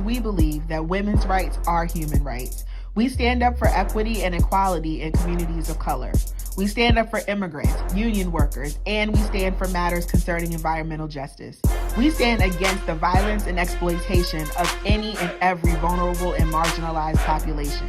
We believe that women's rights are human rights. We stand up for equity and equality in communities of color. We stand up for immigrants, union workers, and we stand for matters concerning environmental justice. We stand against the violence and exploitation of any and every vulnerable and marginalized population.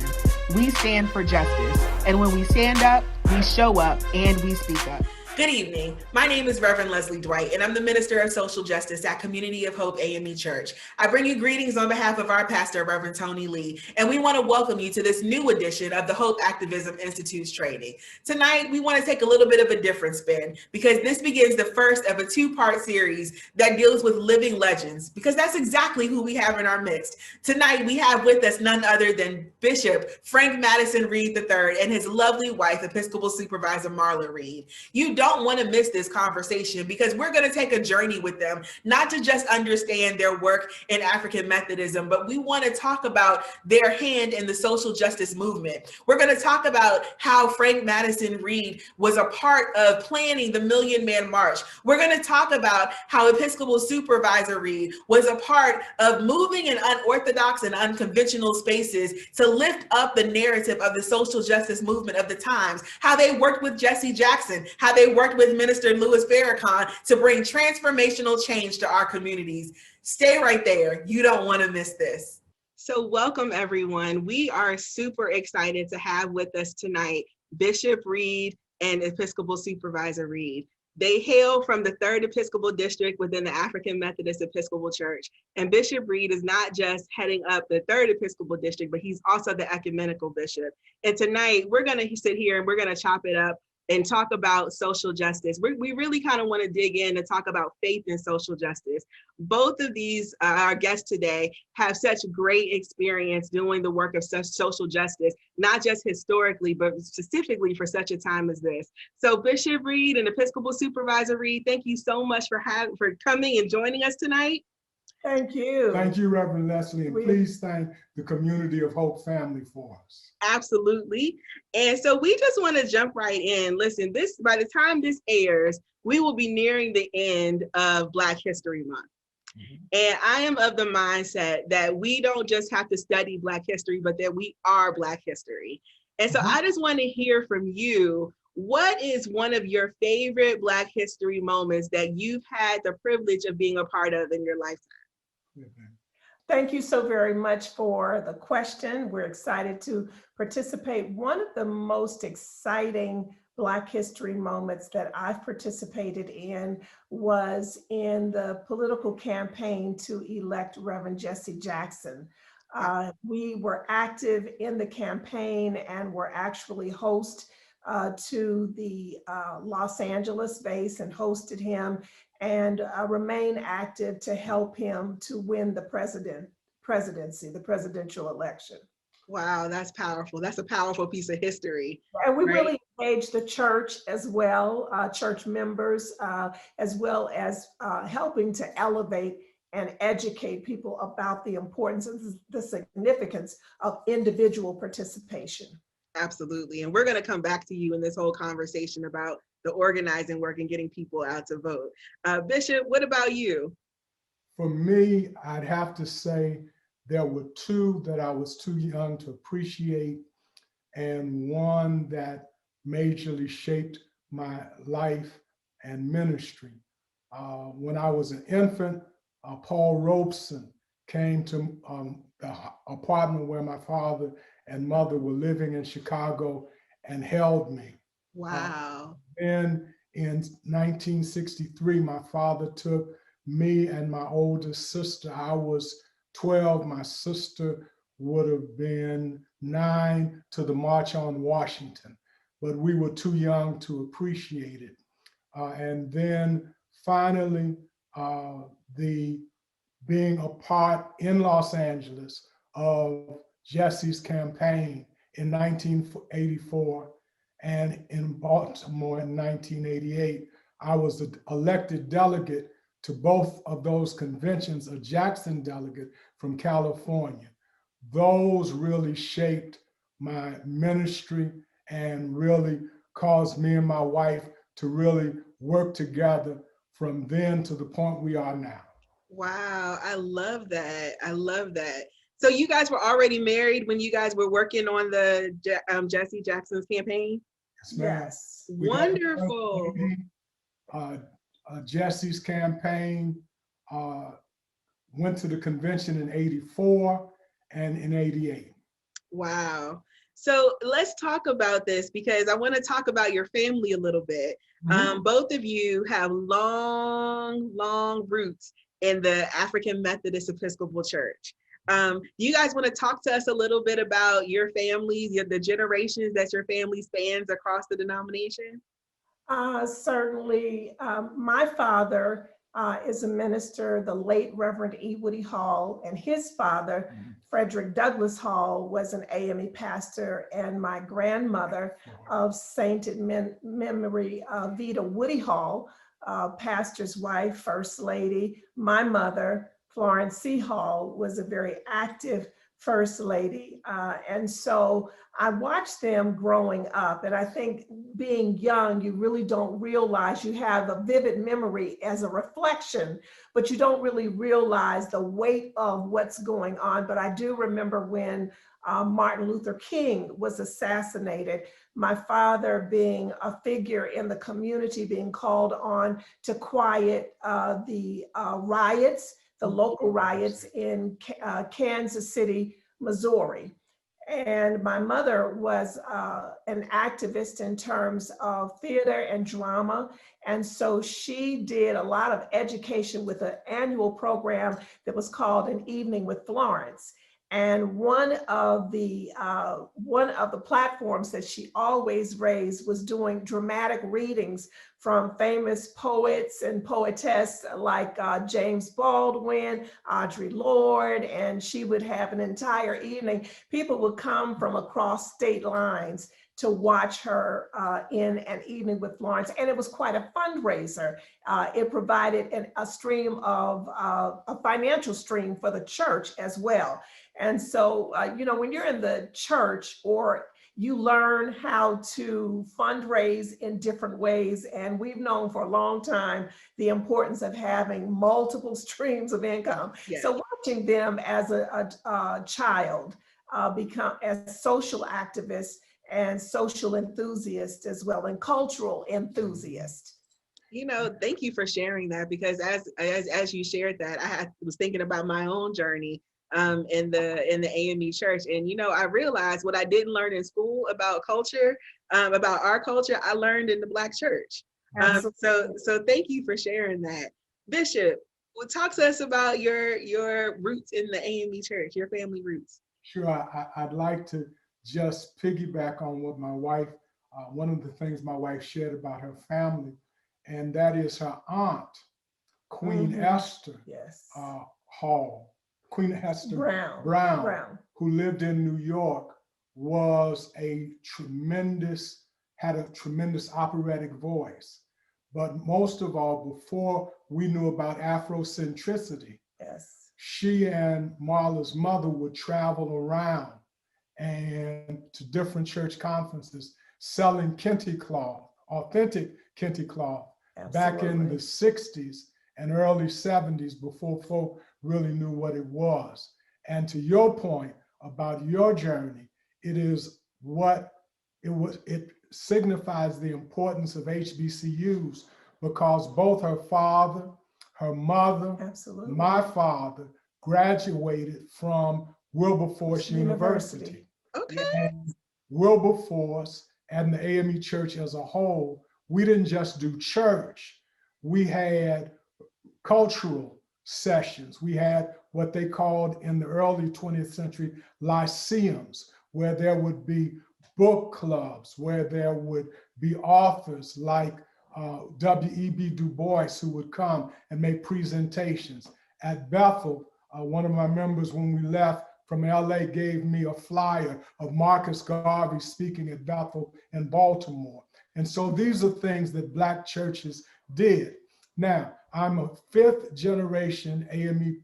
We stand for justice, and when we stand up, we show up and we speak up. Good evening. My name is Rev Leslye Dwight, and I'm the Minister of Social Justice at Community of Hope AME Church. I bring you greetings on behalf of our pastor, Reverend Tony Lee, and we want to welcome you to this new edition of the Hope Activism Institute's training. Tonight, we want to take a little bit of a different spin because this begins the first of a two-part series that deals with living legends, because that's exactly who we have in our midst. Tonight, we have with us none other than Bishop Frank Madison Reid III and his lovely wife, Episcopal Supervisor Marlaa Reid. You don't want to miss this conversation because we're going to take a journey with them, not to just understand their work in African Methodism, but we want to talk about their hand in the social justice movement. We're going to talk about how Frank Madison Reid was a part of planning the Million Man March. We're going to talk about how Episcopal Supervisor Reid was a part of moving in unorthodox and unconventional spaces to lift up the narrative of the social justice movement of the times, how they worked with Jesse Jackson, how they worked with Minister Louis Farrakhan to bring transformational change to our communities. Stay right there. You don't want to miss this. So welcome, everyone. We are super excited to have with us tonight Bishop Reid and Episcopal Supervisor Reid. They hail from the 3rd Episcopal District within the African Methodist Episcopal Church. And Bishop Reid is not just heading up the 3rd Episcopal District, but he's also the ecumenical bishop. And tonight, we're going to sit here and we're going to chop it up and talk about social justice. We really kind of want to dig in and talk about faith and social justice. Both of these, our guests today, have such great experience doing the work of such social justice, not just historically, but specifically for such a time as this. So Bishop Reid and Episcopal Supervisor Reid, thank you so much for coming and joining us tonight. Thank you. Thank you, Reverend Leslye, and please thank the Community of Hope family for us. Absolutely. And so we just want to jump right in. Listen, by the time this airs, we will be nearing the end of Black History Month. And I am of the mindset that we don't just have to study Black history, but that we are Black history. And so I just want to hear from you, what is one of your favorite Black history moments that you've had the privilege of being a part of in your lifetime? Thank you so very much for the question. We're excited to participate. One of the most exciting Black history moments that I've participated in was in the political campaign to elect Reverend Jesse Jackson. We were active in the campaign and were actually host to the Los Angeles base and hosted him and remain active to help him to win the presidency, the presidential election. Wow, that's powerful. That's a powerful piece of history. And we really engaged the church as well, church members, as well as helping to elevate and educate people about the importance and the significance of individual participation. Absolutely. And we're going to come back to you in this whole conversation about the organizing work and getting people out to vote. Bishop, what about you? For me, I'd have to say there were two that I was too young to appreciate, and one that majorly shaped my life and ministry. When I was an infant, Paul Robeson came to the apartment where my father and mother were living in Chicago and held me. Wow. Then in 1963, my father took me and my oldest sister. I was 12, my sister would have been 9, to the March on Washington, but we were too young to appreciate it. And then finally, the being a part in Los Angeles of Jesse's campaign in 1984 and in Baltimore in 1988. I was the elected delegate to both of those conventions, a Jackson delegate from California. Those really shaped my ministry and really caused me and my wife to really work together from then to the point we are now. Wow, I love that. I love that. So you guys were already married when you guys were working on the Jesse Jackson's campaign? Yes, ma'am. Yes. We had a first Wonderful. lady, Jesse's campaign, went to the convention in '84 and in '88. Wow. So let's talk about this because I want to talk about your family a little bit. Both of you have long, long roots in the African Methodist Episcopal Church. You guys want to talk to us a little bit about your families, the generations that your family spans across the denomination? Certainly. My father is a minister, the late Reverend E. Woody Hall, and his father, Frederick Douglass Hall, was an AME pastor, and my grandmother of sainted memory, Vita Woody Hall, pastor's wife, first lady. My mother, Florence C. Hall, was a very active first lady. And so I watched them growing up. And I think being young, you really don't realize you have a vivid memory as a reflection, but you don't really realize the weight of what's going on. But I do remember when Martin Luther King was assassinated, my father being a figure in the community, being called on to quiet the riots, the local riots in Kansas City, Missouri. And my mother was an activist in terms of theater and drama. And so she did a lot of education with an annual program that was called An Evening with Florence. And one of the platforms that she always raised was doing dramatic readings from famous poets and poetess like James Baldwin, Audre Lorde, and she would have an entire evening. People would come from across state lines to watch her in An Evening with Florence, and it was quite a fundraiser. It provided a stream of a financial stream for the church as well. And so, when you're in the church, or you learn how to fundraise in different ways. And we've known for a long time the importance of having multiple streams of income. Yes. So watching them as a child become as social activists and social enthusiasts as well, and cultural enthusiasts. Thank you for sharing that, because as you shared that, I was thinking about my own journey in the AME church. And, I realized what I didn't learn in school about culture, about our culture, I learned in the Black church. So thank you for sharing that. Bishop, talk to us about your roots in the AME church, your family roots. Sure, I'd like to just piggyback on what my wife, one of the things my wife shared about her family, and that is her aunt, Queen Esther Hall. Queen Esther Brown, who lived in New York, was had a tremendous operatic voice. But most of all, before we knew about Afrocentricity, she and Marlaa's mother would travel around and to different church conferences selling kente cloth, authentic kente cloth, back in the 60s and early 70s, before folk really knew what it was. And to your point about your journey, it signifies the importance of HBCUs, because both her father, her mother, my father graduated from Wilberforce University. Okay. And Wilberforce and the AME Church as a whole, we didn't just do church. We had cultural sessions. We had what they called in the early 20th century lyceums, where there would be book clubs, where there would be authors like W.E.B. Du Bois who would come and make presentations. At Bethel, one of my members, when we left from LA, gave me a flyer of Marcus Garvey speaking at Bethel in Baltimore. And so these are things that Black churches did. Now, I'm a 5th generation AME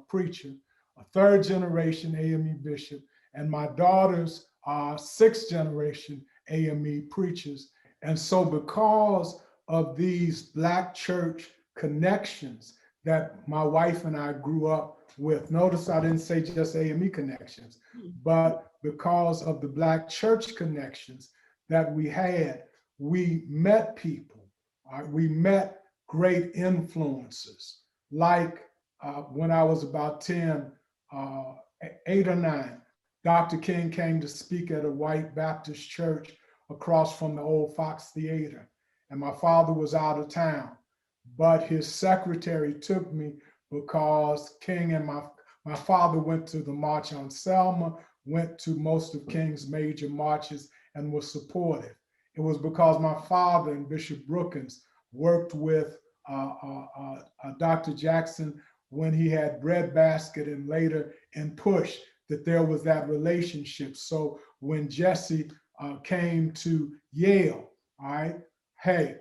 preacher, a 3rd generation AME bishop, and my daughters are 6th generation AME preachers. And so because of these Black church connections, that my wife and I grew up with. Notice I didn't say just AME connections, but because of the Black church connections that we had, we met people. We met great influences. Like when I was about 10, 8 or 9, Dr. King came to speak at a white Baptist church across from the old Fox Theater. And my father was out of town, but his secretary took me because King and my father went to the March on Selma, went to most of King's major marches and was supportive. It was because my father and Bishop Brookins worked with Dr. Jackson when he had Breadbasket and later in Push, that there was that relationship. So when Jesse came to Yale, all right, hey,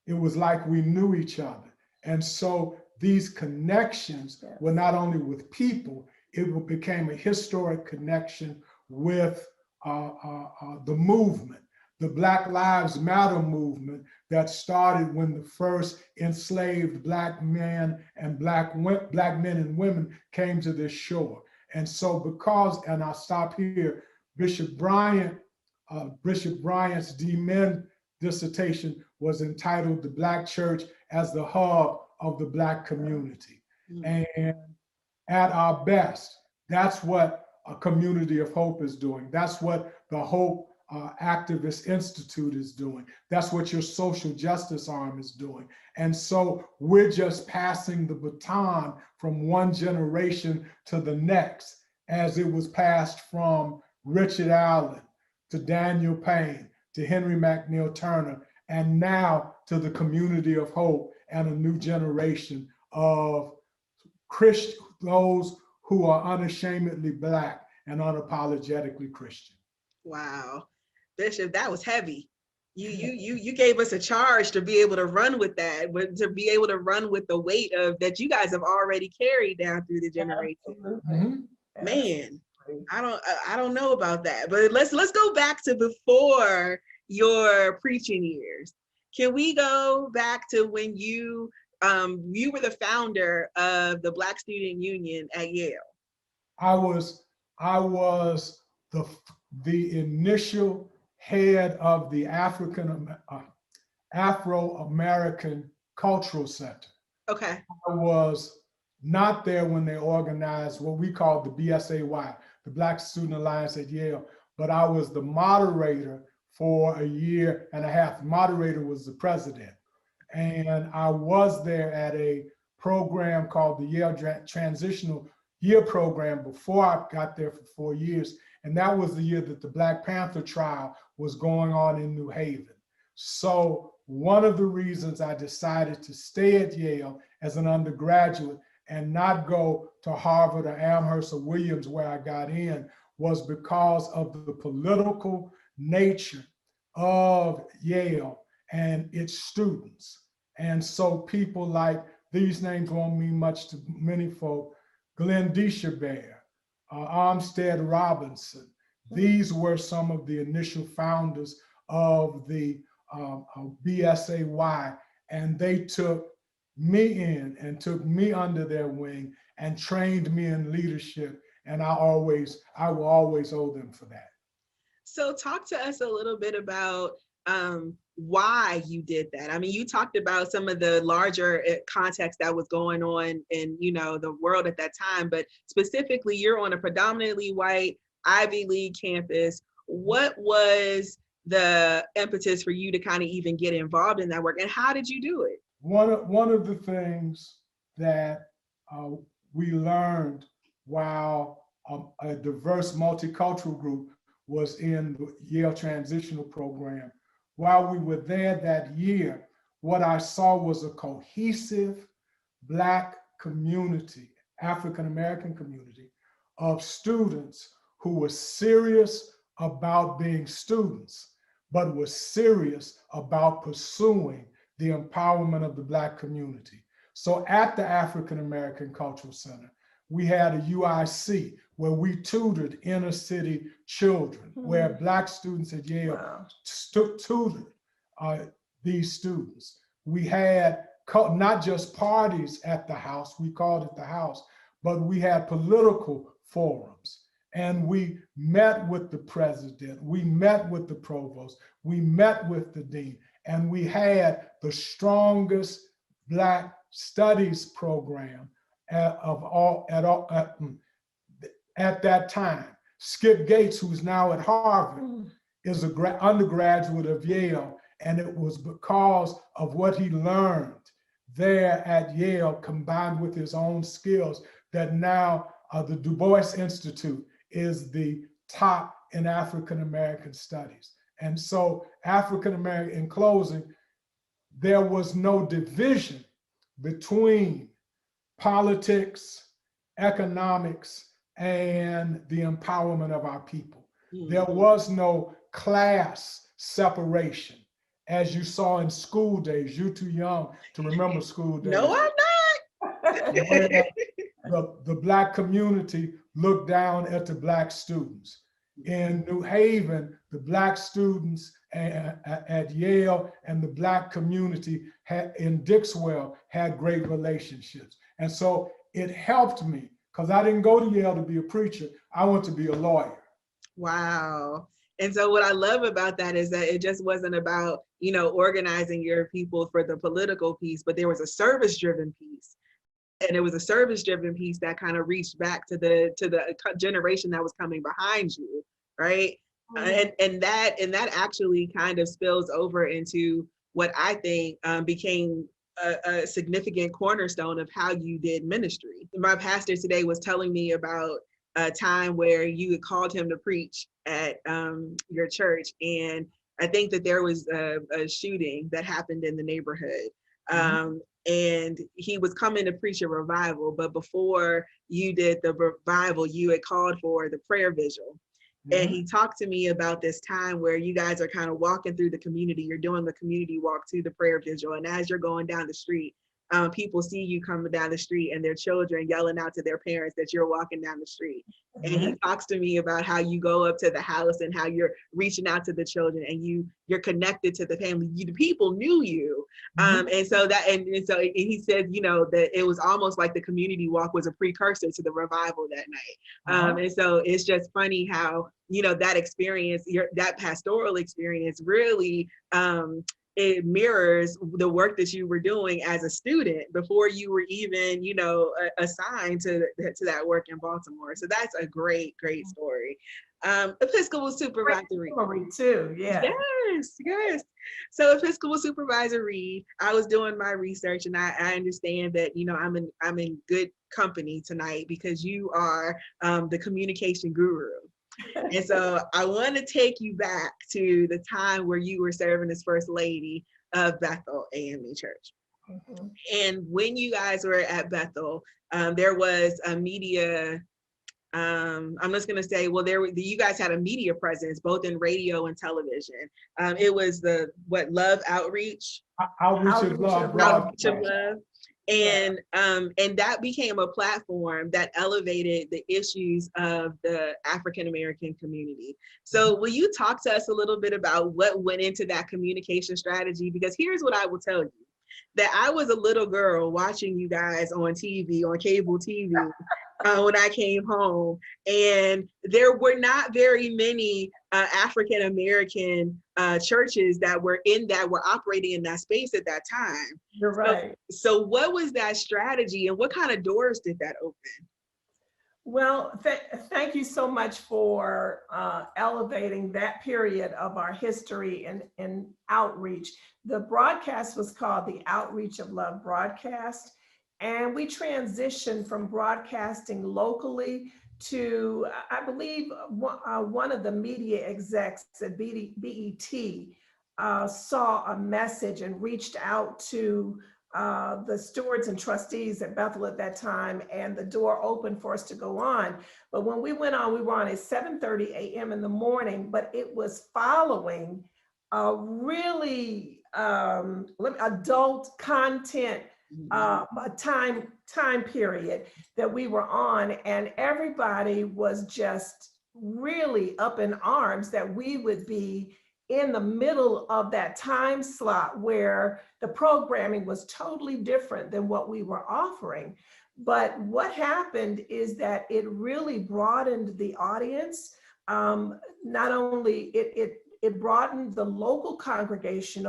it was like we knew each other. And so these connections were not only with people, it became a historic connection with the movement, the Black Lives Matter movement that started when the first enslaved Black men and Black men and women came to this shore. And so because, and I'll stop here, Bishop Bryant's DMin dissertation was entitled "The Black Church as the Hub of the Black Community." And at our best, that's what a community of hope is doing. That's what the Hope Activism Institute is doing. That's what your social justice arm is doing. And so we're just passing the baton from one generation to the next, as it was passed from Richard Allen to Daniel Payne to Henry McNeil Turner, and now to the community of hope and a new generation of Christians, those who are unashamedly Black and unapologetically Christian. Wow, Bishop, that was heavy. You gave us a charge to be able to run with that, to be able to run with the weight of that you guys have already carried down through the generation. Man, I don't know about that, but let's go back to before your preaching years. Can we go back to when you were the founder of the Black Student Union at Yale? I was the initial head of the Afro-American Cultural Center. Okay. I was not there when they organized what we called the BSAY, the Black Student Alliance at Yale, but I was the moderator for a year and a half. The moderator was the president. And I was there at a program called the Yale Transitional Year Program before I got there for 4 years. And that was the year that the Black Panther trial was going on in New Haven. So one of the reasons I decided to stay at Yale as an undergraduate and not go to Harvard or Amherst or Williams where I got in was because of the political nature of Yale and its students. And so people like, these names won't mean much to many folk, Glenn Dishabert, Armstead Robinson. These were some of the initial founders of the BSAY, and they took me in and took me under their wing and trained me in leadership. And I will always owe them for that. So talk to us a little bit about why you did that. I mean, you talked about some of the larger context that was going on in, the world at that time, but specifically you're on a predominantly white Ivy League campus. What was the impetus for you to kind of even get involved in that work, and how did you do it? One of the things that we learned while a diverse multicultural group was in the Yale Transitional Program, while we were there that year, what I saw was a cohesive Black community, African-American community of students who were serious about being students, but were serious about pursuing the empowerment of the Black community. So at the African-American Cultural Center, we had a UIC where we tutored inner city children, where Black students at Yale tutored these students. We had not just parties at the house, we called it the house, but we had political forums. And we met with the president, we met with the provost, we met with the dean, and we had the strongest Black studies program at that time. Skip Gates, who's now at Harvard, is an undergraduate of Yale, and it was because of what he learned there at Yale, combined with his own skills, that now the Du Bois Institute is the top in African American studies. And so African American, in closing, there was no division between politics, economics, and the empowerment of our people. There was no class separation, as you saw in school days. You're too young to remember school days. No, I'm not. The Black community looked down at the Black students. In New Haven, the Black students at Yale and the Black community in Dixwell had great relationships. And so it helped me, because I didn't go to Yale to be a preacher. I went to be a lawyer. Wow. And so what I love about that is that it just wasn't about, you know, organizing your people for the political piece, but there was a service-driven piece. And it was a service-driven piece that kind of reached back to the generation that was coming behind you, right? And that actually kind of spills over into what I think became a significant cornerstone of how you did ministry. My pastor today was telling me about a time where you had called him to preach at your church, and I think that there was a shooting that happened in the neighborhood. And he was coming to preach a revival, but before you did the revival, you had called for the prayer vigil. And he talked to me about this time where you guys are kind of walking through the community. You're doing the community walk to the prayer vigil. And as you're going down the street, people see you coming down the street and their children yelling out to their parents that you're walking down the street. And he talks to me about how you go up to the house and how you're reaching out to the children and you're connected to the family. The people knew you. And so he said, you know, that it was almost like the community walk was a precursor to the revival that night. And so it's just funny how, you know, that experience, that pastoral experience really, it mirrors the work that you were doing as a student before you were even, you know, assigned to that work in Baltimore. So that's a great story. Episcopal Supervisor Reid too, yeah. Yes. So Episcopal Supervisor Reid, I was doing my research and I understand that, you know, I'm in good company tonight because you are the communication guru. And so I want to take you back to the time where you were serving as First Lady of Bethel AME Church. And when you guys were at Bethel, there was a media, I'm just going to say, well, you guys had a media presence, both in radio and television. It was Love Outreach? Outreach of Love. Outreach of Love. And that became a platform that elevated the issues of the African American community. So will you talk to us a little bit about what went into that communication strategy? Because here's what I will tell you, that I was a little girl watching you guys on TV, on cable TV, when I came home, and there were not very many African American churches that were operating in that space at that time. You're right. So what was that strategy and what kind of doors did that open? Well, thank you so much for elevating that period of our history and outreach. The broadcast was called the Outreach of Love broadcast, and we transitioned from broadcasting locally to, I believe, one of the media execs at BET saw a message and reached out to the stewards and trustees at Bethel at that time, and the door opened for us to go on. But when we went on, we were on at 7:30 a.m. in the morning, but it was following a really adult content time period that we were on, and everybody was just really up in arms that we would be in the middle of that time slot where the programming was totally different than what we were offering. But what happened is that it really broadened the audience. Not only it broadened the local congregation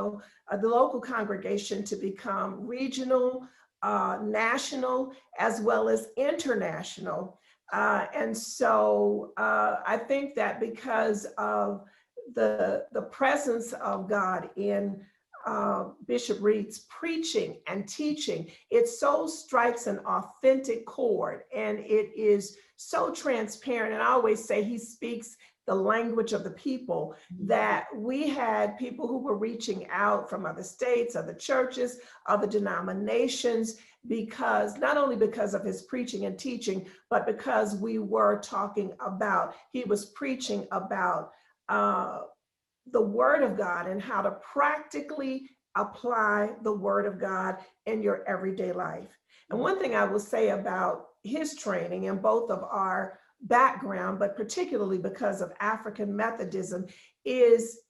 to become regional, national, as well as international. And so I think that because of the presence of God in Bishop Reid's preaching and teaching, it so strikes an authentic chord, and it is so transparent. And I always say he speaks the language of the people, that we had people who were reaching out from other states, other churches, other denominations, because not only because of his preaching and teaching, but because he was preaching about the Word of God and how to practically apply the Word of God in your everyday life. And one thing I will say about his training and both of our background, but particularly because of African Methodism, is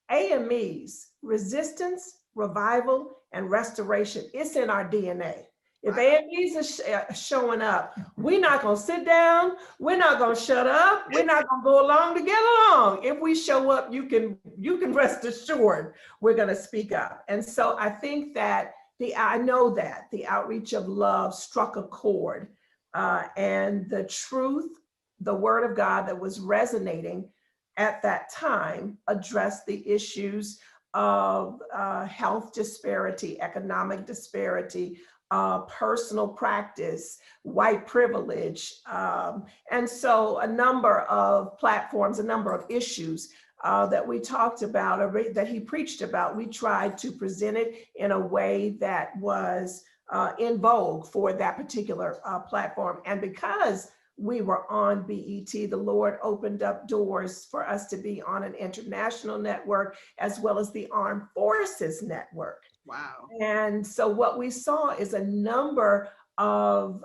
AME's resistance, revival, and restoration. It's in our DNA. If AMEs are showing up, we're not going to sit down. We're not going to shut up. We're not going to go along to get along. If we show up, you can rest assured we're going to speak up. And so I think that I know that the outreach of love struck a chord, and the truth, the Word of God that was resonating at that time addressed the issues of health disparity, economic disparity, personal practice, white privilege. And so a number of platforms, a number of issues that we talked about, or that he preached about, we tried to present it in a way that was in vogue for that particular platform. And because we were on BET, the Lord opened up doors for us to be on an international network, as well as the Armed Forces Network. Wow. And so what we saw is a number of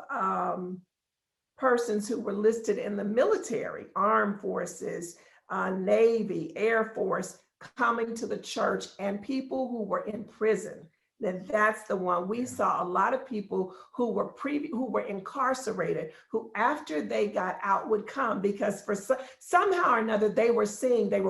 persons who were listed in the military, armed forces, Navy, Air Force, coming to the church, and people who were in prison. That's the one. We saw a lot of people who were incarcerated, who after they got out would come because for somehow or another they were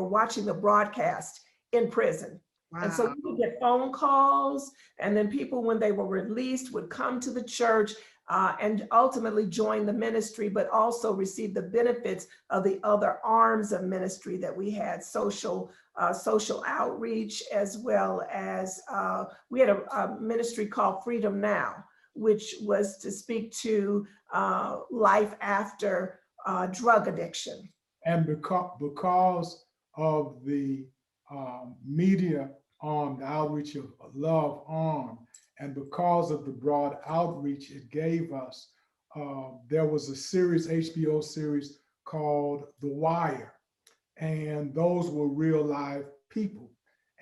watching the broadcast in prison. Wow. And so we would get phone calls, and then people, when they were released, would come to the church and ultimately join the ministry, but also receive the benefits of the other arms of ministry that we had, social outreach, as well as we had a ministry called Freedom Now, which was to speak to life after drug addiction. And because of the media arm, the outreach of love arm, and because of the broad outreach it gave us, there was a series, HBO series called The Wire. And those were real live people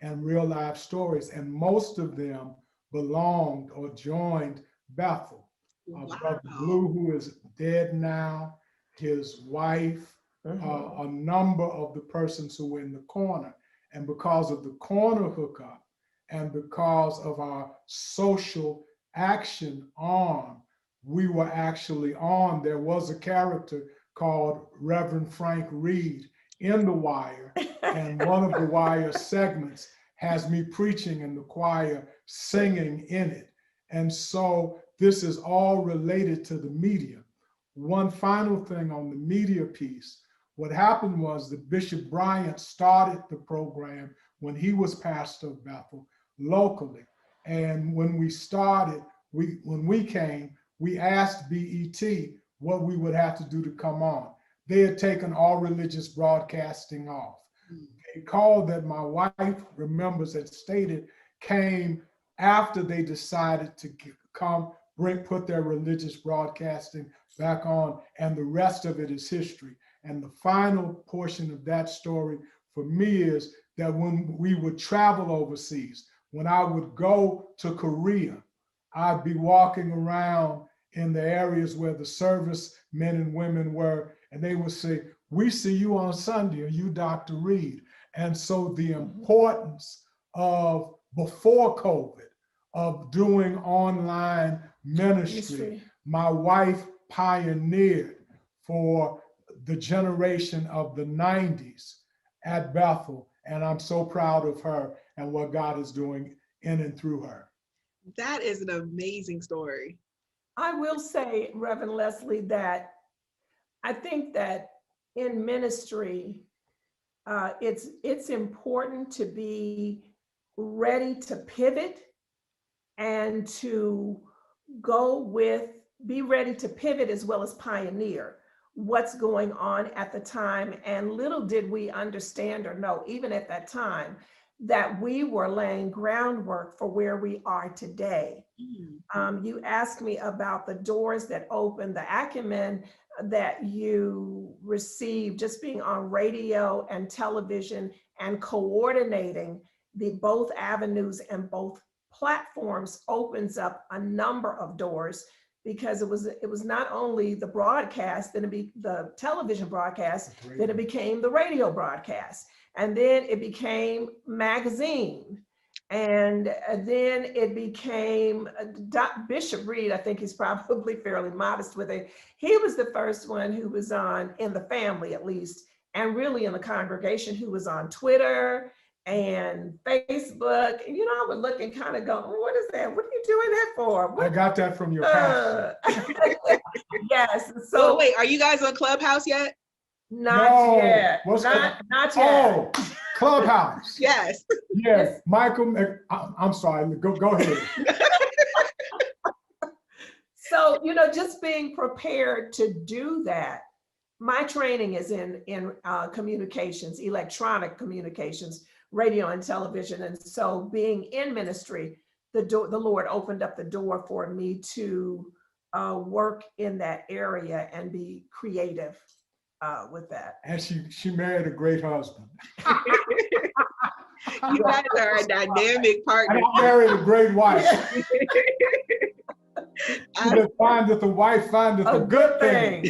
and real live stories. And most of them belonged or joined Bethel. Wow. Brother Blue, who is dead now, his wife, a number of the persons who were in the corner. And because of the corner hookup and because of our social action arm, we were actually on. There was a character called Rev Frank Reid in The Wire, and one of The Wire segments has me preaching in the choir, singing in it. And so this is all related to the media. One final thing on the media piece. What happened was that Bishop Bryant started the program when he was pastor of Bethel locally. And when we started, when we came, we asked BET what we would have to do to come on. They had taken all religious broadcasting off. A call that my wife remembers had stated came after they decided to put their religious broadcasting back on, and the rest of it is history. And the final portion of that story for me is that when we would travel overseas, when I would go to Korea, I'd be walking around in the areas where the service men and women were, and they would say, "We see you on Sunday. Are you Dr. Reid?" And so the importance of, before COVID, of doing online ministry, my wife pioneered for the generation of the 90s at Bethel. And I'm so proud of her and what God is doing in and through her. That is an amazing story. I will say, Reverend Leslye, that I think that in ministry, it's important to be ready to pivot and to be ready to pivot as well as pioneer what's going on at the time. And little did we understand or know, even at that time, that we were laying groundwork for where we are today. You asked me about the doors that opened, the acumen that you received just being on radio and television and coordinating the both avenues and both platforms opens up a number of doors, because it was not only the broadcast, then the television broadcast, then it became the radio broadcast, and then it became magazine, and then it became Bishop Reid. I think he's probably fairly modest with it. He was the first one who was on, in the family at least, and really in the congregation, who was on Twitter and Facebook. And I would look and kind of go, what is that? What are you doing that for? I got that from your pastor. Yes. So wait, are you guys on Clubhouse yet? Not yet. Not yet. Oh, Clubhouse. Yes. Yes, Michael, I'm sorry, go ahead. So, just being prepared to do that. My training is in communications, electronic communications, radio and television. And so being in ministry, the Lord opened up the door for me to work in that area and be creative with that. And she married a great husband. You guys are a dynamic partner. And I married a great wife. That findeth a wife findeth a good thing.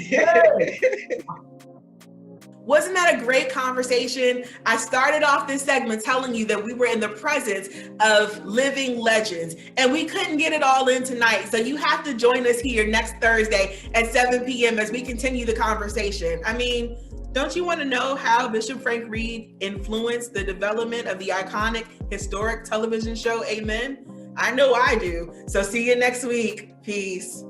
Wasn't that a great conversation? I started off this segment telling you that we were in the presence of living legends, and we couldn't get it all in tonight. So you have to join us here next Thursday at 7 p.m. as we continue the conversation. I mean, don't you want to know how Bishop Frank Reid influenced the development of the iconic historic television show, Amen? I know I do. So see you next week. Peace.